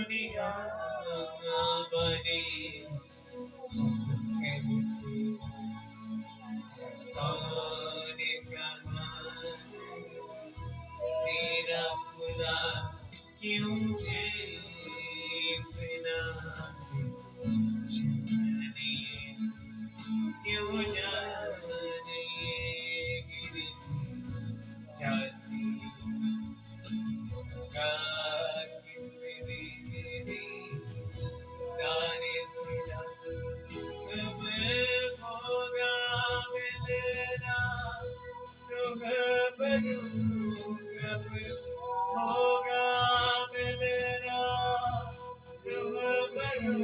दुनिया बने सब कहते कौन कहा तेरा खुदा क्यों है इतना जाने क्यों जाने गिरी जाती होगा किसने मेरी जाने खुदा कब होगा मिलना रूबरू कब होगा मिलना रूबरू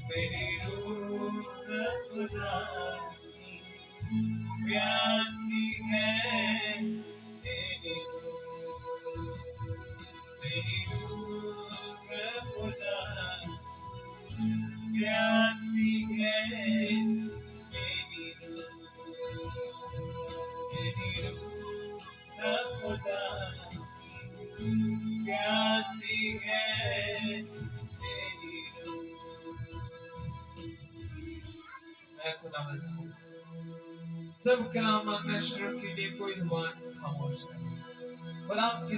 मेरी रूह खुदा की प्यासी है मेरी रूह खुदा प्यासी है मेरी रूह खुदा प्यासी है मेरी रूह। मैं खुदा से सब कलाम मांगना शुरू कीजिए, कोई जुबान खामोश नहीं। खुदा की